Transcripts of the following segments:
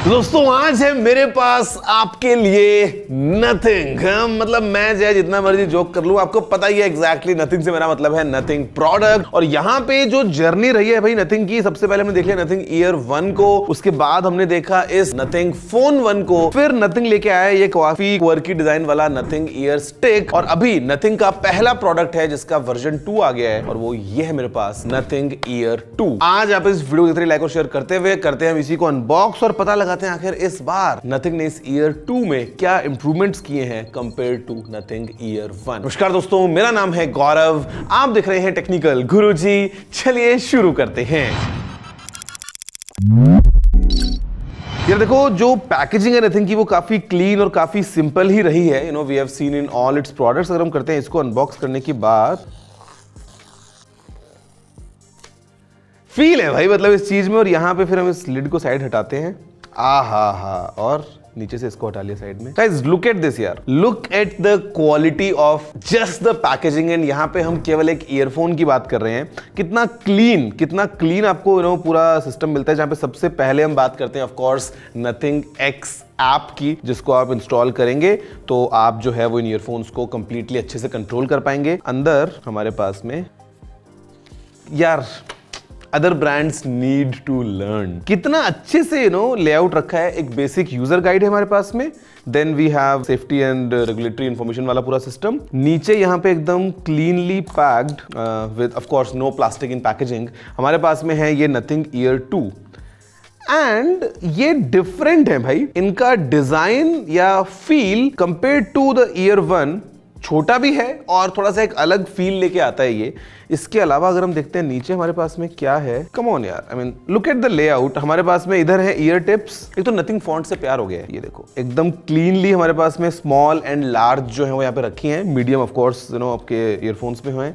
दोस्तों आज है मेरे पास आपके लिए नथिंग। मतलब मैं जो है जितना मर्जी जोक कर लूं, आपको पता ही है एग्जैक्टली नथिंग से मेरा मतलब है नथिंग प्रोडक्ट। और यहाँ पे जो जर्नी रही है भाई नथिंग की, सबसे पहले हमने देख लिया नथिंग ईयर 1 को, उसके बाद हमने देखा इस नथिंग फोन 1 को, फिर नथिंग लेके आया ये काफी क्वर्की डिजाइन वाला नथिंग ईयर स्टिक, और अभी नथिंग का पहला प्रोडक्ट है जिसका वर्जन 2 आ गया है और वो ये है मेरे पास नथिंग ईयर 2। आज आप इस वीडियो को लाइक और शेयर करते हुए करते हैं हम इसी को अनबॉक्स और पता लगाते हैं आखिर इस बार नथिंग ने इस ईयर 2 में क्या इंप्रूवमेंट्स किए हैं कंपेयर टू नथिंग ईयर 1। नमस्कार दोस्तों, मेरा नाम है गौरव, आप देख रहे हैं टेक्निकल गुरुजी। चलिए शुरू करते हैं। यार देखो, जो पैकेजिंग है नथिंग की वो काफी क्लीन और काफी सिंपल ही रही है। We have seen in all its products. अगर हम करते हैं इसको अनबॉक्स करने की बात, फील है भाई मतलब इस चीज में। और यहां पे फिर हम इस लिड को साइड हटाते हैं, और नीचे से इसको हटा लिया साइड में। गाइस लुक एट दिस यार, look at the quality of just the packaging. And यहाँ पे हम केवल एक ईयरफोन की बात कर रहे हैं। कितना क्लीन आपको पूरा सिस्टम मिलता है। जहाँ पे सबसे पहले हम बात करते हैं of course nothing X app की, जिसको आप इंस्टॉल करेंगे तो आप जो है वो इन ईयरफोन्स को कंप्लीटली अच्छे से कंट्रोल कर पाएंगे। अंदर हमारे पास में यार other brands need to learn, कितना अच्छे से लेआउट रखा है। एक बेसिक यूजर गाइड है हमारे पास में, then we have safety and regulatory information वाला पूरा सिस्टम। नीचे यहाँ पे एकदम cleanly packed with of course no plastic in packaging हमारे पास में है ये नथिंग ईयर 2। एंड ये डिफरेंट है भाई, इनका डिजाइन या feel compare to the Ear 1 छोटा भी है और थोड़ा सा एक अलग फील लेके आता है ये। इसके अलावा अगर हम देखते हैं नीचे हमारे पास में क्या है, कम ऑन यार, I mean look at the layout. हमारे पास में इधर है ईयर टिप्स। एक तो नथिंग फॉन्ट से प्यार हो गया है, ये देखो एकदम क्लीनली हमारे पास में स्मॉल एंड लार्ज जो है वो यहाँ पे रखी हैं। मीडियम ऑफ कोर्स आपके ईयरफोन्स में हुए।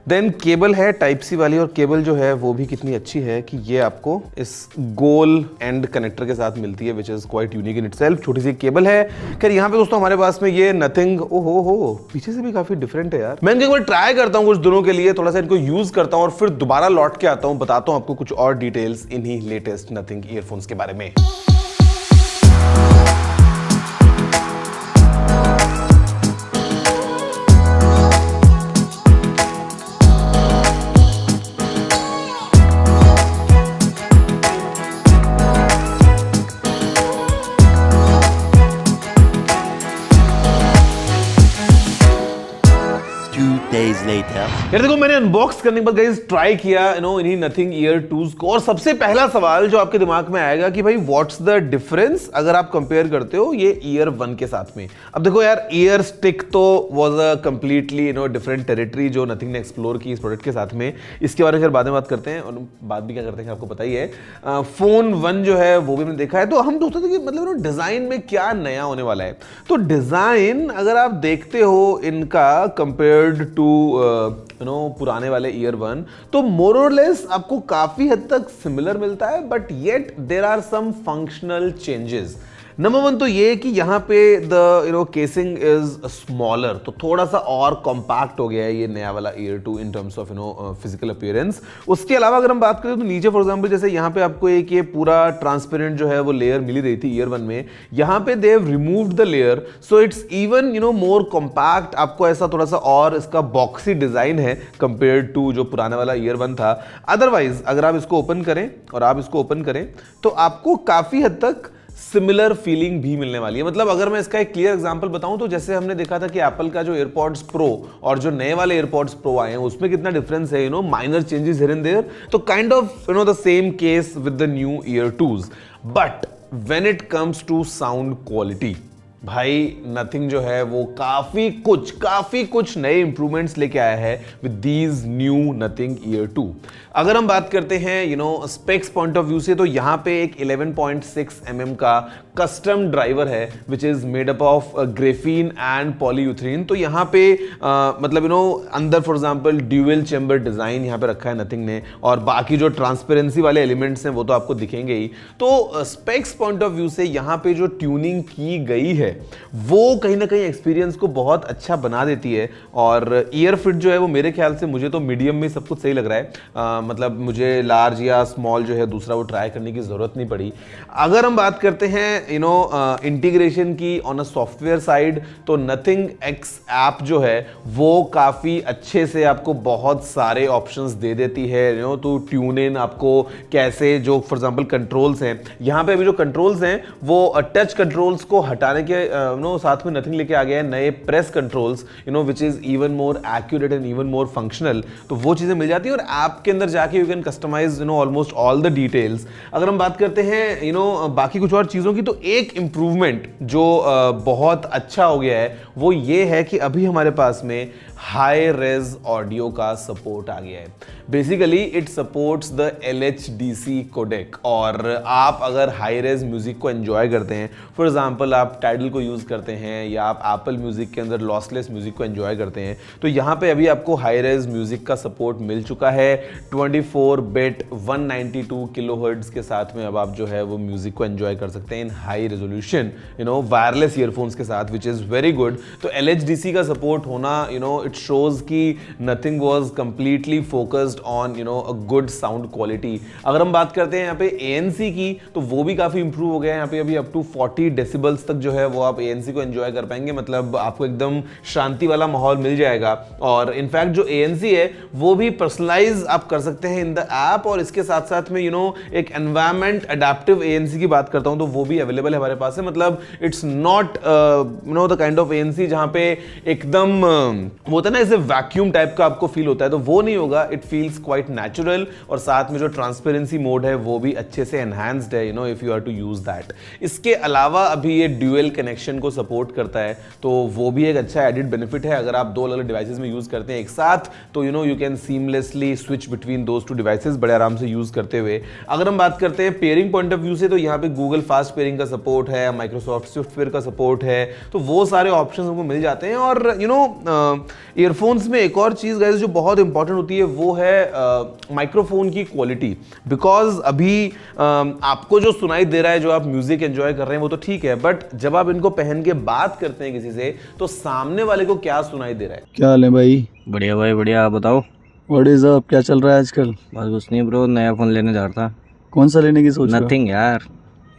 देन केबल है टाइप सी वाली, और केबल जो है वो भी कितनी अच्छी है कि ये आपको इस गोल एंड कनेक्टर के साथ मिलती है, which is quite unique in itself. छोटी सी केबल है। खैर यहाँ पे दोस्तों हमारे पास में ये नथिंग, ओहो पीछे से भी काफी डिफरेंट है यार। मैं इनको एक बार ट्राई करता हूँ कुछ दिनों के लिए, थोड़ा सा इनको यूज करता हूँ और फिर दोबारा लौट के आता हूँ, बताता हूँ आपको कुछ और डिटेल्स इन्हीं लेटेस्ट नथिंग ईयरफोन्स के बारे में। यार देखो, मैंने अनबॉक्स करने के बाद गाइस ट्राई किया इन्हीं नथिंग ईयर 2 को, और सबसे पहला सवाल जो आपके दिमाग में आएगा कि भाई व्हाट्स द डिफरेंस अगर आप कंपेयर करते हो ये ईयर 1 के साथ में। अब देखो यार, ईयर स्टिक तो was a completely different territory जो नथिंग ने एक्सप्लोर की इस प्रोडक्ट के साथ में। इसके बारे में फिर बाद में बात करते हैं, और बात भी क्या करते हैं आपको पता ही है। फोन 1 जो है वो भी हमने देखा है, तो हम सोचते थे कि मतलब डिजाइन में क्या नया होने वाला है। तो डिजाइन अगर आप देखते हो इनका कंपेयर्ड टू पुराने वाले ईयर 1, तो मोर और लेस आपको काफी हद तक सिमिलर मिलता है, but yet there are some functional changes. Number 1 तो ये कि यहाँ पे द केसिंग इज स्मॉलर, तो थोड़ा सा और कॉम्पैक्ट हो गया है ये नया वाला year 2 in terms of physical appearance. उसके अलावा अगर हम बात करें तो नीचे फॉर एग्जांपल जैसे यहाँ पे आपको एक ये पूरा ट्रांसपेरेंट जो है वो लेयर मिली रही थी ईयर 1 में, यहाँ पे they have removed the layer, so it's even more compact. आपको ऐसा थोड़ा सा और इसका बॉक्सी डिजाइन है कंपेयर टू जो पुराना वाला ईयर 1 था। अदरवाइज अगर आप इसको ओपन करें और आप इसको ओपन करें तो आपको काफी हद तक सिमिलर फीलिंग भी मिलने वाली है। मतलब अगर मैं इसका एक क्लियर एग्जांपल बताऊं तो जैसे हमने देखा था कि एप्पल का जो एयरपॉड्स प्रो और जो नए वाले एयरपॉड्स प्रो आए हैं उसमें कितना डिफरेंस है, minor changes here and there. तो kind of the same case with the new year 2s। But when it comes to sound quality, भाई नथिंग जो है वो काफी कुछ नए इंप्रूवमेंट्स लेके आया है with these knew nothing Ear 2। अगर हम बात करते हैं स्पेक्स पॉइंट ऑफ व्यू से, तो यहाँ पे एक 11.6 mm का कस्टम ड्राइवर है which is made up of graphene and polyurethane. तो यहाँ पे मतलब अंदर for example dual chamber design यहाँ पे रखा है नथिंग ने, और बाकी जो ट्रांसपेरेंसी वाले एलिमेंट्स हैं वो तो आपको दिखेंगे ही। तो स्पेक्स पॉइंट ऑफ व्यू से यहाँ पे जो ट्यूनिंग की गई है वो कहीं ना कहीं एक्सपीरियंस को बहुत अच्छा बना देती है। और ईयर फिट जो है वो मेरे ख्याल से मुझे तो मीडियम में सब कुछ सही लग रहा है। मतलब मुझे लार्ज या स्मॉल जो है दूसरा वो ट्राई करने की ज़रूरत नहीं पड़ी। अगर हम बात करते हैं इंटीग्रेशन की ऑन अ सॉफ्टवेयर साइड, तो नथिंग एक्स ऐप जो है वो काफ़ी अच्छे से आपको बहुत सारे ऑप्शंस दे देती है। तो ट्यून इन आपको कैसे, जो फॉर एग्जांपल कंट्रोल्स हैं, यहाँ पे अभी जो कंट्रोल्स हैं वो टच कंट्रोल्स को हटाने के साथ में नथिंग लेके आ गया है नए press controls, which is even more accurate and even more functional. तो वो चीजें मिल जाती है और ऐप के अंदर जाके you can customise almost all the details. अगर हम बात करते हैं बाकी कुछ और चीजों की, तो एक इंप्रूवमेंट जो बहुत अच्छा हो गया है वो ये है कि अभी हमारे पास में हाई रेज ऑडियो का सपोर्ट आ गया है। Basically it supports the LHDC codec, और आप अगर हाई रेज म्यूजिक को एंजॉय करते हैं, फॉर एग्जांपल आप टाइडल को यूज करते हैं या आप एप्पल म्यूजिक के अंदर लॉसलेस म्यूजिक को एंजॉय करते हैं, तो यहाँ पे अभी आपको हाई रेज म्यूजिक का सपोर्ट मिल चुका है 24 बिट 192 किलोहर्ट्ज के साथ में। अब आप जो है वो म्यूजिक को एंजॉय कर सकते हैं इन हाई रेजोल्यूशन वायरलेस ईयरफोन्स के साथ, विच इज वेरी गुड। तो LHDC का सपोर्ट होना इट शोज कि nothing was completely focused on a good sound quality. अगर हम बात करते हैं यहाँ पे ANC की, तो वो भी काफी इंप्रूव हो गया है। यहाँ पे अभी अप टू 40 डेसिबल्स तक जो है वो आप ANC को एंजॉय कर पाएंगे, मतलब आपको एकदम शांति वाला माहौल मिल जाएगा। और इनफैक्ट जो ANC है वो भी पर्सनलाइज आप कर सकते हैं इन द ऐप, और इसके साथ साथ में एक एनवायरमेंट अडेप्टिव ANC की बात करता हूं तो वो भी अवेलेबल है हमारे पास है। मतलब it's not the kind of ANC जहां पे एकदम वो होता है ना ऐसे वैक्यूम टाइप का आपको फील होता है, तो वो नहीं होगा। इट फील्स क्वाइट नेचुरल, और साथ में जो ट्रांसपेरेंसी मोड है वो भी अच्छे से एनहांस्ड है if you are to use that. इसके अलावा अभी ये ड्यूअल कनेक्शन को सपोर्ट करता है, तो वो भी एक अच्छा एडिड बेनिफिट है। अगर आप दो अलग डिवाइसेस में यूज करते हैं एक साथ, तो you can seamlessly switch between those two devices बड़े आराम से यूज करते हुए। अगर हम बात करते हैं पेयरिंग पॉइंट ऑफ व्यू से, तो यहाँ पे गूगल फास्ट पेयरिंग का सपोर्ट है, माइक्रोसॉफ्ट स्विफ्ट पेयर का सपोर्ट है, तो वो सारे ऑप्शंस हमको मिल जाते हैं। और ईयरफोन्स में एक और चीज गाइस जो बहुत इंपॉर्टेंट होती है वो है माइक्रोफोन की क्वालिटी। बिकॉज अभी आपको जो सुनाई दे रहा है, जो आप म्यूजिक एंजॉय कर रहे हैं वो तो ठीक है, बट जब आप इनको पहन के बात करते हैं किसी से, तो सामने वाले को क्या सुनाई दे रहा है। क्या हाल है भाई? बढ़िया भाई बढ़िया, आप बताओ। What is up? क्या चल रहा है आजकल? बस कुछ नहीं ब्रो, नया फोन लेने जा रहा था। कौन सा लेने की सोच रहे हो? नथिंग यार।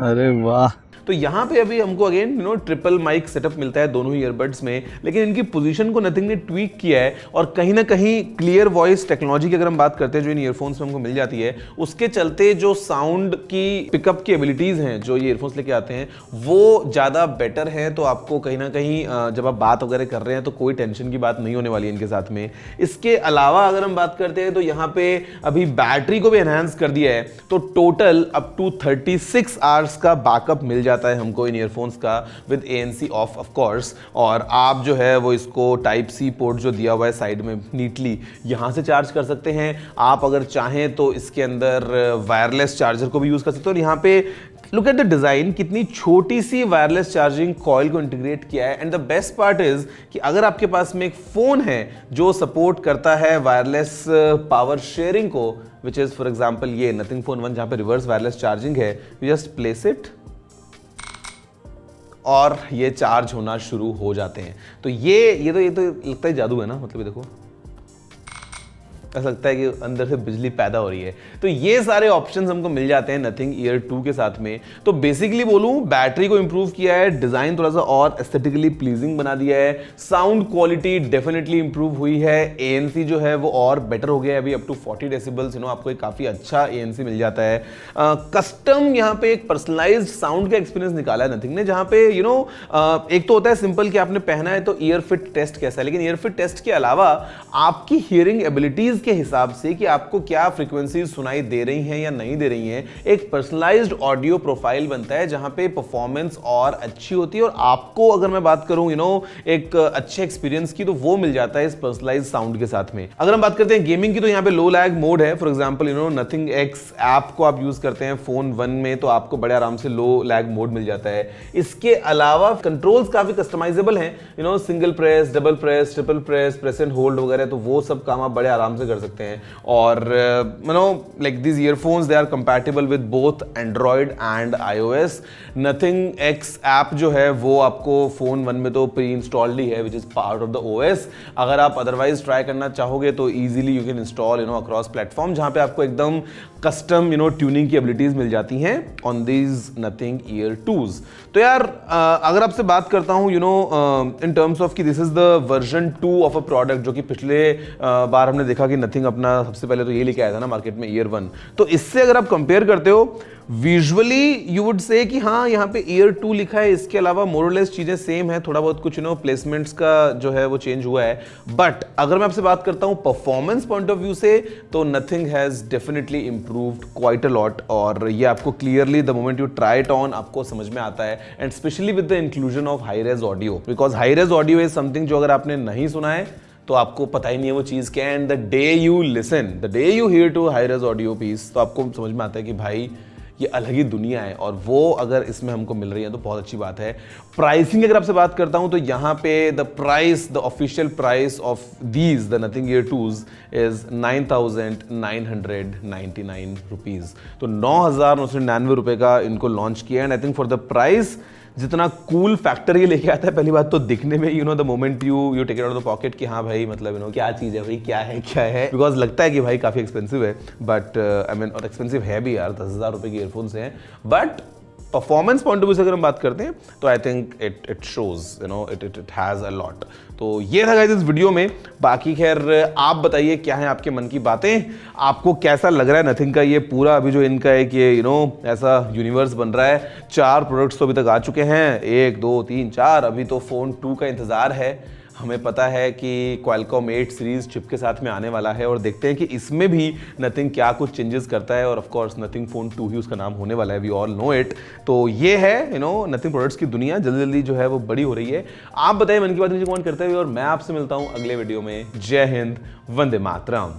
अरे वाह। तो यहाँ पे अभी हमको अगेन ट्रिपल माइक सेटअप मिलता है दोनों ही ईयरबड्स में, लेकिन इनकी पोजीशन को नथिंग ने ट्वीक किया है, और कहीं ना कहीं क्लियर वॉइस टेक्नोलॉजी की अगर हम बात करते हैं जो इन ईयरफोन्स में हमको मिल जाती है, उसके चलते जो साउंड की पिकअप की एबिलिटीज हैं जो ये ईयरफोन्स लेके आते हैं वो ज़्यादा बेटर है। तो आपको कहीं ना कहीं जब आप बात वगैरह कर रहे हैं तो कोई टेंशन की बात नहीं होने वाली है इनके साथ में। इसके अलावा अगर हम बात करते हैं तो यहाँ पे अभी बैटरी को भी एनहांस कर दिया है, तो टोटल अप टू 36 आवर्स का बैकअप मिल जाता है हमको इन ईयरफोन्स का विद ANC ऑफ कोर्स। और आप जो है वो इसको टाइप C पोर्ट जो दिया हुआ है साइड में नीटली यहां से चार्ज कर सकते हैं। आप अगर चाहें तो इसके अंदर वायरलेस चार्जर को भी यूज कर सकते हो। और यहाँ पे लुक एट द डिजाइन, कितनी छोटी सी वायरलेस चार्जिंग कॉइल को इंटीग्रेट किया है। And the best part is कि अगर आपके पास में एक फोन है जो सपोर्ट करता है वायरलेस पावर शेयरिंग को, विच इज फॉर एग्जांपल ये नथिंग फोन 1 जहां पे रिवर्स वायरलेस चार्जिंग है, यू जस्ट प्लेस इट और ये चार्ज होना शुरू हो जाते हैं। तो ये तो लगता है जादू है ना, मतलब ये देखो ऐसा लगता है कि अंदर से बिजली पैदा हो रही है। तो ये सारे ऑप्शंस हमको मिल जाते हैं नथिंग ईयर 2 के साथ में। तो बेसिकली बोलूं, बैटरी को इंप्रूव किया है, डिजाइन थोड़ा सा और एस्थेटिकली प्लीजिंग बना दिया है, साउंड क्वालिटी डेफिनेटली इंप्रूव हुई है, ANC जो है वो और बेटर हो गया है, अभी अप टू 40 डेसिबल्स आपको एक काफी अच्छा ANC मिल जाता है। कस्टम यहाँ पे एक पर्सनलाइज्ड साउंड का एक्सपीरियंस निकाला है नथिंग ने, जहां पे एक तो होता है सिंपल कि आपने पहना है तो ईयर फिट टेस्ट कैसा है, लेकिन ईयर फिट टेस्ट के अलावा आपकी हियरिंग एबिलिटीज के हिसाब से कि आपको क्या फ्रीक्वेंसीज सुनाई दे रही हैं या नहीं दे रही हैं, एक पर्सनलाइज्ड ऑडियो प्रोफाइल बनता है जहां पे परफॉर्मेंस और अच्छी होती है। और आपको अगर मैं बात करूं एक अच्छे एक्सपीरियंस की, तो वो मिल जाता है इस पर्सनलाइज्ड साउंड के साथ में। अगर हम बात करते हैं गेमिंग की, तो यहाँ पे लो लैग मोड है। For example nothing X app को आप यूज करते हैं फोन 1 में, तो आपको बड़े आराम से लो लैग मोड मिल जाता है। इसके अलावा कंट्रोल्स काफी कस्टमाइजेबल हैं, single press, double press, triple press, press and hold वगैरह, तो वो सब काम आप बड़े आराम से कर सकते हैं। और you know like this earphones they are compatible with both Android and iOS। Nothing X app जो है वो आपको फोन 1 में तो प्री इंस्टॉल्ड ही है, which is part of the OS। अगर आप अदरवाइज ट्राई करना चाहोगे तो easily you can install across platform, जहां पे आपको एकदम कस्टम ट्यूनिंग की एबिलिटीज मिल जाती हैं on these nothing Ear 2s। तो यार अगर आपसे बात करता हूं इन टर्म्स ऑफ कि this is the version 2 of a product, जो कि पिछले बार हमने देखा कि नथिंग अपना सबसे पहले तो ये लेके आया था ना मार्केट में ईयर 1। तो इससे अगर आप कंपेयर करते हो विजुअली यू वुड से कि हाँ यहाँ पे ईयर 2 लिखा है, इसके अलावा मोर और लेस चीजें सेम है, थोड़ा बहुत कुछ प्लेसमेंट्स का जो है वो चेंज हुआ है। बट अगर मैं आपसे बात करता हूँ परफॉर्मेंस पॉइंट ऑफ व्यू से, तो Nothing has definitely improved quite a lot. और ये आपको clearly the moment you try it on आपको समझ में आता है, and specially with the inclusion of high res audio, because high res audio is something जो अगर आपने नहीं सुना है तो आपको पता ही नहीं है वो चीज क्या है। And the day you listen, the day you hear to high res audio piece, तो आपको समझ में आता है कि भाई ये अलग ही दुनिया है, और वो अगर इसमें हमको मिल रही है तो बहुत अच्छी बात है। प्राइसिंग अगर आपसे बात करता हूं तो यहाँ पे the price, the official price of these the Nothing Ear 2s is 9,999 rupees. तो 9,999 रुपए का इनको लॉन्च किया। And I think for the price जितना कूल फैक्टर ये लेके आता है, पहली बात तो दिखने में the moment you take it out of the pocket कि हाँ भाई मतलब क्या चीज़ है भाई, क्या है, बिकॉज लगता है कि भाई काफ़ी एक्सपेंसिव है, बट आई मीन और एक्सपेंसिव है भी यार, 10,000 रुपये के ईयरफोन्स हैं। But performance point of view से अगर हम बात करते हैं तो I think it shows it has a lot. तो ये था गाइस इस वीडियो में। बाकी खैर आप बताइए क्या है आपके मन की बातें, आपको कैसा लग रहा है नथिंग का ये पूरा अभी जो इनका एक ये ऐसा यूनिवर्स बन रहा है। 4 प्रोडक्ट्स तो अभी तक आ चुके हैं, 1 2 3 4, अभी तो फोन 2 का इंतजार है। हमें पता है कि Qualcomm 8 सीरीज चिप के साथ में आने वाला है, और देखते हैं कि इसमें भी नथिंग क्या कुछ चेंजेस करता है। और ऑफ कोर्स नथिंग फोन 2 ही उसका नाम होने वाला है, वी ऑल नो इट। तो ये है नथिंग प्रोडक्ट्स की दुनिया जल्दी जल्दी जो है वो बड़ी हो रही है। आप बताइए मन की बात नीचे कमेंट करते हुए, और मैं आपसे मिलता हूं अगले वीडियो में। जय हिंद, वंदे मातरम।